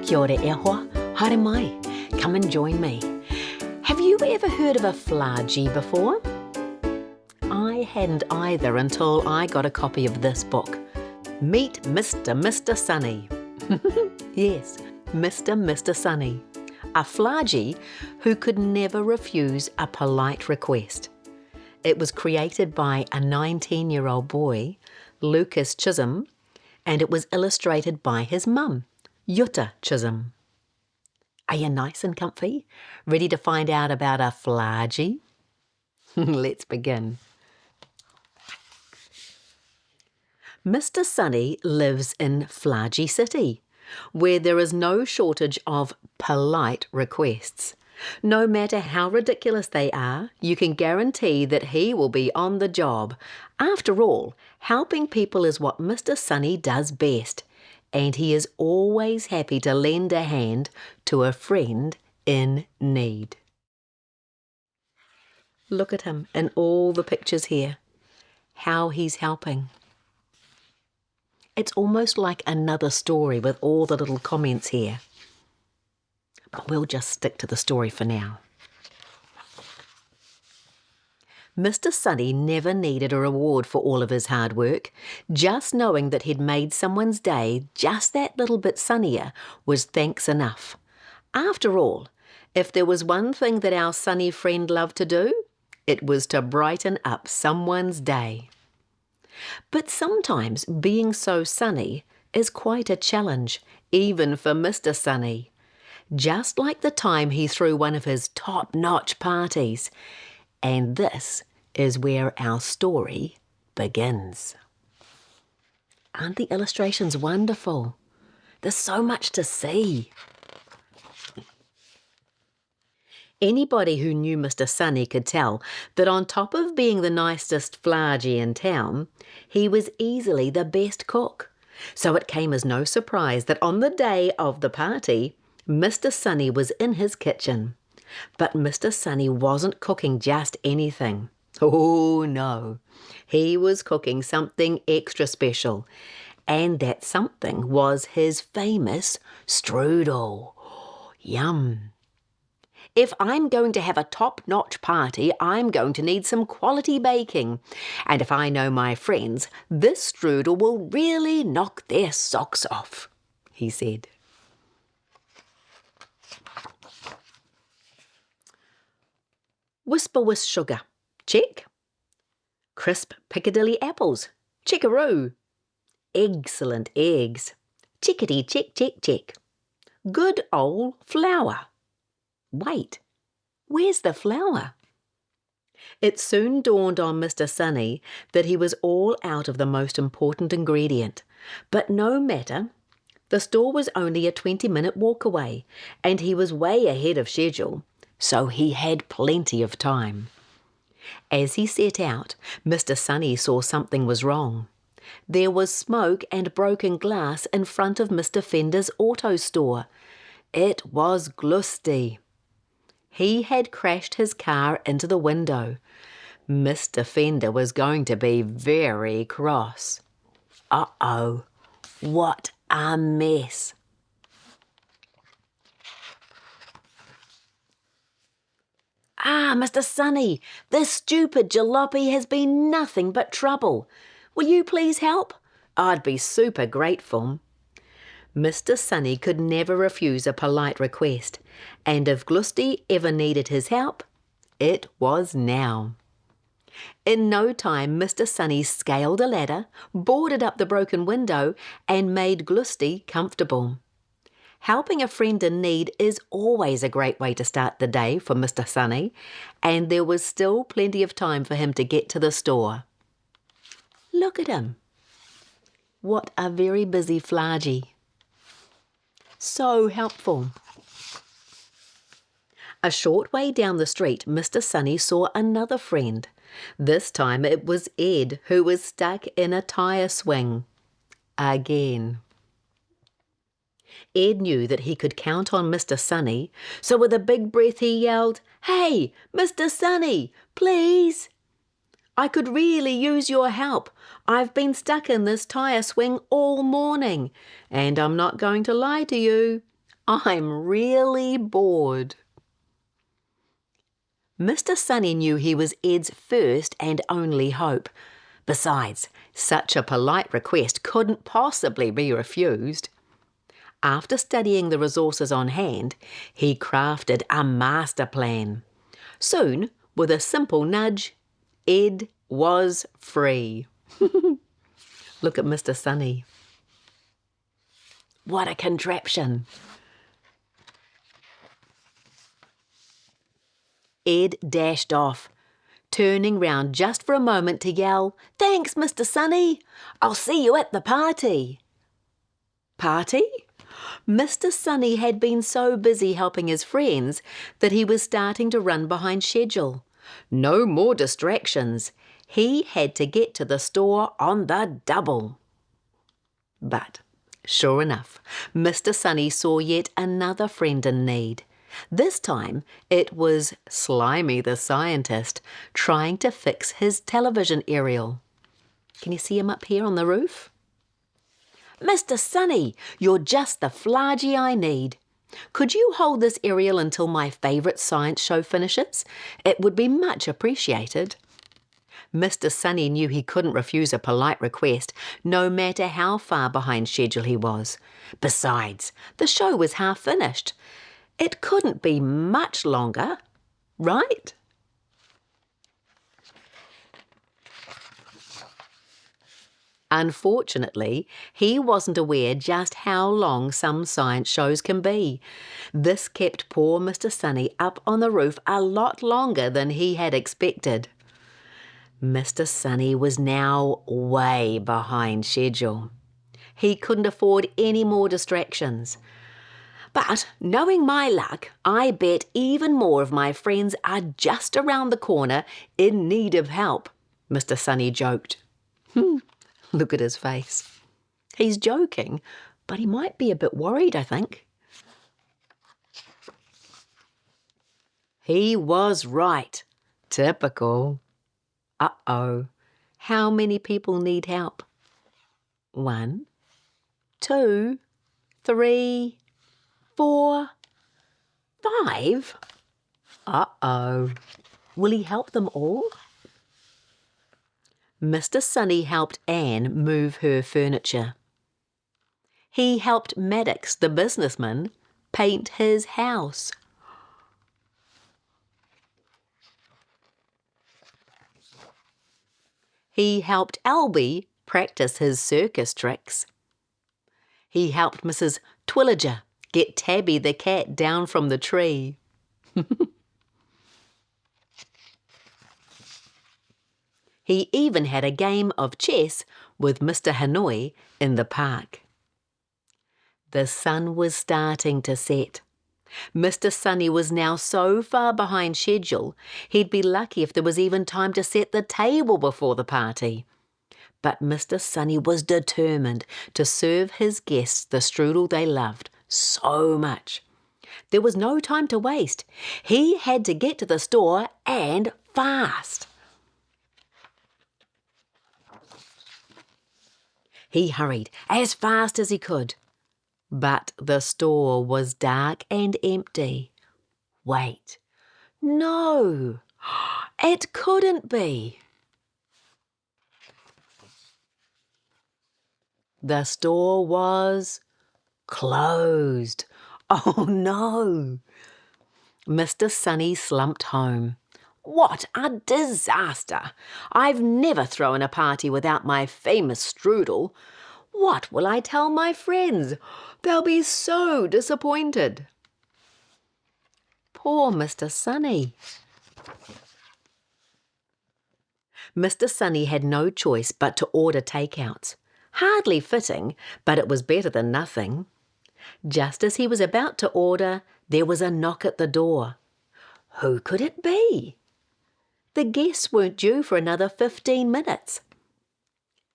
Kia ora e hoa, haere mai, come and join me. Have you ever heard of a Flargie before? I hadn't either until I got a copy of this book. Meet Mr. Sunny. Yes, Mr. Sunny. A Flargie who could never refuse a polite request. It was created by a 19-year-old boy, Lucas Chisolm, and it was illustrated by his mum, Jutta Chisolm. Are you nice and comfy? Ready to find out about a Flargie? Let's begin. Mr. Sunny lives in Flargie City, where there is no shortage of polite requests. No matter how ridiculous they are, you can guarantee that he will be on the job. After all, helping people is what Mr. Sunny does best, and he is always happy to lend a hand to a friend in need. Look at him in all the pictures here, how he's helping. It's almost like another story with all the little comments here. But we'll just stick to the story for now. Mr. Sunny never needed a reward for all of his hard work. Just knowing that he'd made someone's day just that little bit sunnier was thanks enough. After all, if there was one thing that our sunny friend loved to do, it was to brighten up someone's day. But sometimes being so sunny is quite a challenge, even for Mr. Sunny. Just like the time he threw one of his top-notch parties. And this is where our story begins. Aren't the illustrations wonderful? There's so much to see. Anybody who knew Mr. Sunny could tell that on top of being the nicest Flargie in town, he was easily the best cook. So it came as no surprise that on the day of the party, Mr. Sunny was in his kitchen. But Mr. Sunny wasn't cooking just anything. Oh no, he was cooking something extra special. And that something was his famous strudel. Yum! If I'm going to have a top-notch party, I'm going to need some quality baking. And if I know my friends, this strudel will really knock their socks off, he said. Whisper with sugar, check. Crisp Piccadilly apples, checkaroo. Excellent eggs, checkity check. Good old flour. Wait, where's the flour? It soon dawned on Mr. Sunny that he was all out of the most important ingredient. But no matter, the store was only a 20-minute walk away, and he was way ahead of schedule. So he had plenty of time. As he set out, Mr. Sunny saw something was wrong. There was smoke and broken glass in front of Mr. Fender's auto store. It was glusty. He had crashed his car into the window. Mr. Fender was going to be very cross. Uh-oh, what a mess. Ah, Mr. Sunny, this stupid jalopy has been nothing but trouble. Will you please help? I'd be super grateful. Mr. Sunny could never refuse a polite request, and if Glusty ever needed his help, it was now. In no time, Mr. Sunny scaled a ladder, boarded up the broken window, and made Glusty comfortable. Helping a friend in need is always a great way to start the day for Mr. Sunny, and there was still plenty of time for him to get to the store. Look at him. What a very busy Flargie. So helpful. A short way down the street, Mr. Sunny saw another friend. This time it was Ed, who was stuck in a tyre swing. Again. Ed knew that he could count on Mr. Sunny, so with a big breath he yelled, "Hey, Mr. Sunny, please! I could really use your help. I've been stuck in this tyre swing all morning, and I'm not going to lie to you, I'm really bored. Mr. Sunny knew he was Ed's first and only hope. Besides, such a polite request couldn't possibly be refused. After studying the resources on hand, he crafted a master plan. Soon, with a simple nudge, Ed was free. Look at Mr. Sunny. What a contraption! Ed dashed off, turning round just for a moment to yell, "Thanks, Mr. Sunny! I'll see you at the party!" Party? Mr. Sunny had been so busy helping his friends that he was starting to run behind schedule. No more distractions. He had to get to the store on the double. But, sure enough, Mr. Sunny saw yet another friend in need. This time, it was Slimy the scientist trying to fix his television aerial. Can you see him up here on the roof? "Mr. Sunny, you're just the Flargie I need. Could you hold this aerial until my favourite science show finishes? It would be much appreciated." Mr. Sunny knew he couldn't refuse a polite request, no matter how far behind schedule he was. Besides, the show was half finished. It couldn't be much longer, right? Unfortunately, he wasn't aware just how long some science shows can be. This kept poor Mr. Sunny up on the roof a lot longer than he had expected. Mr. Sunny was now way behind schedule. He couldn't afford any more distractions. But, knowing my luck, I bet even more of my friends are just around the corner in need of help, Mr. Sunny joked. Look at his face. He's joking, but he might be a bit worried, I think. He was right. Typical. Uh-oh. How many people need help? 1, 2, 3, 4, 5. Uh-oh. Will he help them all? Mr. Sunny helped Anne move her furniture. He helped Maddox, the businessman, paint his house. He helped Albie practice his circus tricks. He helped Mrs. Twilliger get Tabby the cat down from the tree. He even had a game of chess with Mr. Hanoi in the park. The sun was starting to set. Mr. Sunny was now so far behind schedule, he'd be lucky if there was even time to set the table before the party. But Mr. Sunny was determined to serve his guests the strudel they loved so much. There was no time to waste. He had to get to the store and fast. He hurried as fast as he could. But the store was dark and empty. Wait. No, it couldn't be. The store was closed. Oh no. Mr. Sunny slumped home. What a disaster! I've never thrown a party without my famous strudel. What will I tell my friends? They'll be so disappointed. Poor Mr. Sunny. Mr. Sunny had no choice but to order takeouts. Hardly fitting, but it was better than nothing. Just as he was about to order, there was a knock at the door. Who could it be? The guests weren't due for another 15 minutes.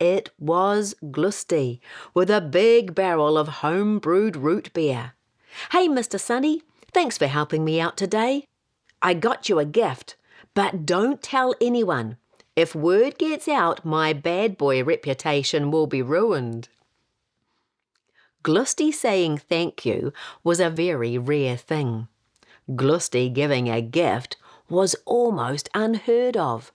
It was Glusty, with a big barrel of home-brewed root beer. "Hey, Mr. Sunny, thanks for helping me out today. I got you a gift, but don't tell anyone. If word gets out, my bad boy reputation will be ruined." Glusty saying thank you was a very rare thing. Glusty giving a gift was almost unheard of.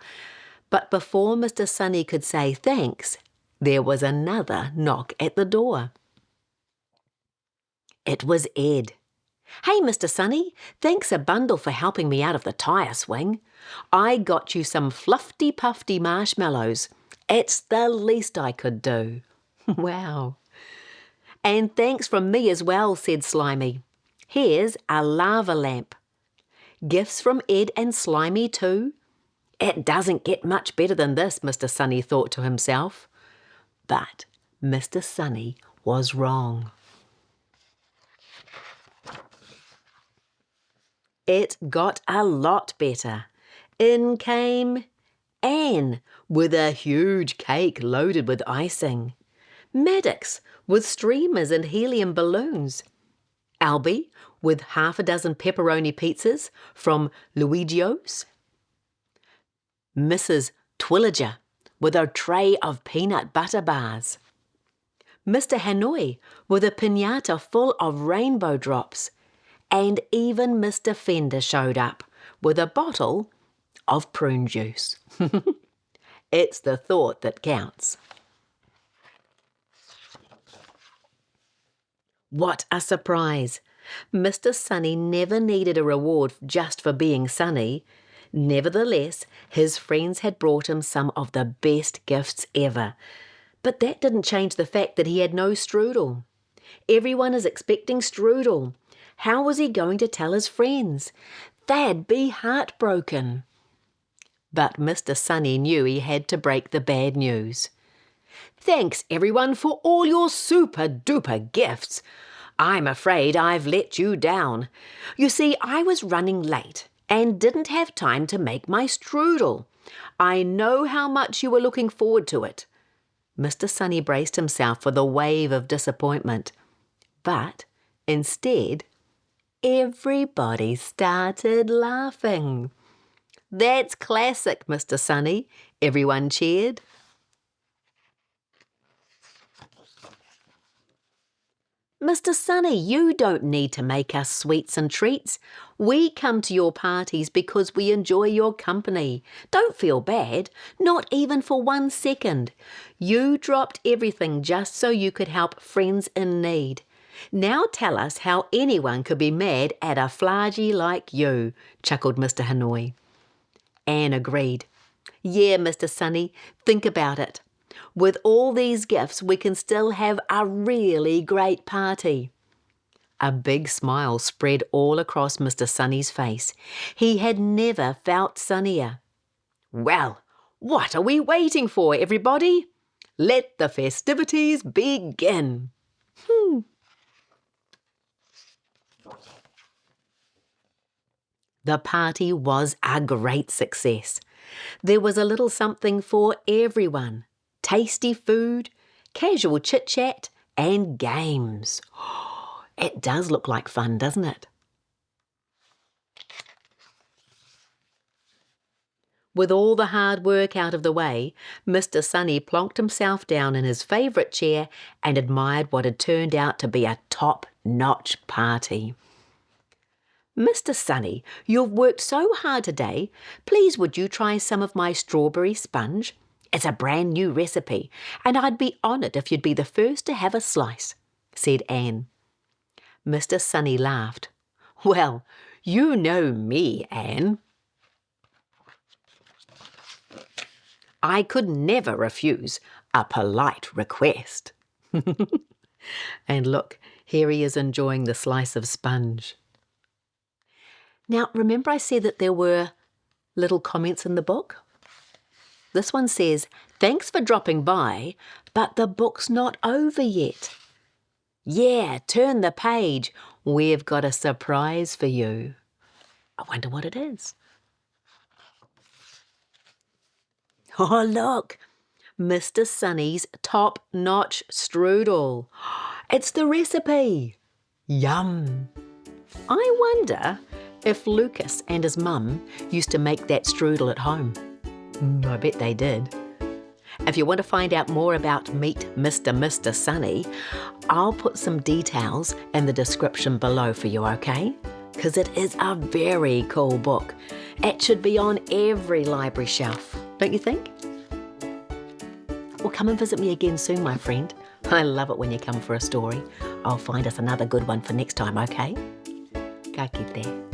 But before Mr. Sunny could say thanks, there was another knock at the door. It was Ed. "Hey, Mr. Sunny, thanks a bundle for helping me out of the tyre swing. I got you some fluffy-puffy marshmallows. It's the least I could do." Wow. "And thanks from me as well," said Slimy. "Here's a lava lamp." Gifts from Ed and Slimy too? It doesn't get much better than this, Mr. Sunny thought to himself. But Mr. Sunny was wrong. It got a lot better. In came Anne with a huge cake loaded with icing, Maddox with streamers and helium balloons, Albie with half a dozen pepperoni pizzas from Luigio's, Mrs. Twilliger with a tray of peanut butter bars, Mr. Hanoi with a piñata full of rainbow drops, and even Mr. Fender showed up with a bottle of prune juice. It's the thought that counts. What a surprise! Mr. Sunny never needed a reward just for being sunny. Nevertheless, his friends had brought him some of the best gifts ever. But that didn't change the fact that he had no strudel. Everyone is expecting strudel. How was he going to tell his friends? They'd be heartbroken. But Mr. Sunny knew he had to break the bad news. "Thanks, everyone, for all your super-duper gifts. I'm afraid I've let you down. You see, I was running late and didn't have time to make my strudel. I know how much you were looking forward to it." Mr. Sunny braced himself for the wave of disappointment. But instead, everybody started laughing. "That's classic, Mr. Sunny," everyone cheered. "Mr. Sunny, you don't need to make us sweets and treats. We come to your parties because we enjoy your company. Don't feel bad, not even for 1 second. You dropped everything just so you could help friends in need. Now tell us how anyone could be mad at a Flargie like you," chuckled Mr. Hanoi. Anne agreed. "Yeah, Mr. Sunny, think about it. With all these gifts, we can still have a really great party." A big smile spread all across Mr. Sunny's face. He had never felt sunnier. "Well, what are we waiting for, everybody? Let the festivities begin." The party was a great success. There was a little something for everyone. Tasty food, casual chit-chat, and games. It does look like fun, doesn't it? With all the hard work out of the way, Mr. Sunny plonked himself down in his favourite chair and admired what had turned out to be a top-notch party. "Mr. Sunny, you've worked so hard today. Please would you try some of my strawberry sponge? It's a brand new recipe, and I'd be honoured if you'd be the first to have a slice," said Anne. Mr. Sunny laughed. "Well, you know me, Anne. I could never refuse a polite request." And look, here he is enjoying the slice of sponge. Now, remember I said that there were little comments in the book? This one says, "Thanks for dropping by, but the book's not over yet." Yeah, turn the page. We've got a surprise for you. I wonder what it is. Oh, look, Mr. Sunny's top-notch strudel. It's the recipe. Yum. I wonder if Lucas and his mum used to make that strudel at home. I bet they did. If you want to find out more about Meet Mr. Sunny, I'll put some details in the description below for you, okay? Because it is a very cool book. It should be on every library shelf, don't you think? Well, come and visit me again soon, my friend. I love it when you come for a story. I'll find us another good one for next time, okay? Ka kite.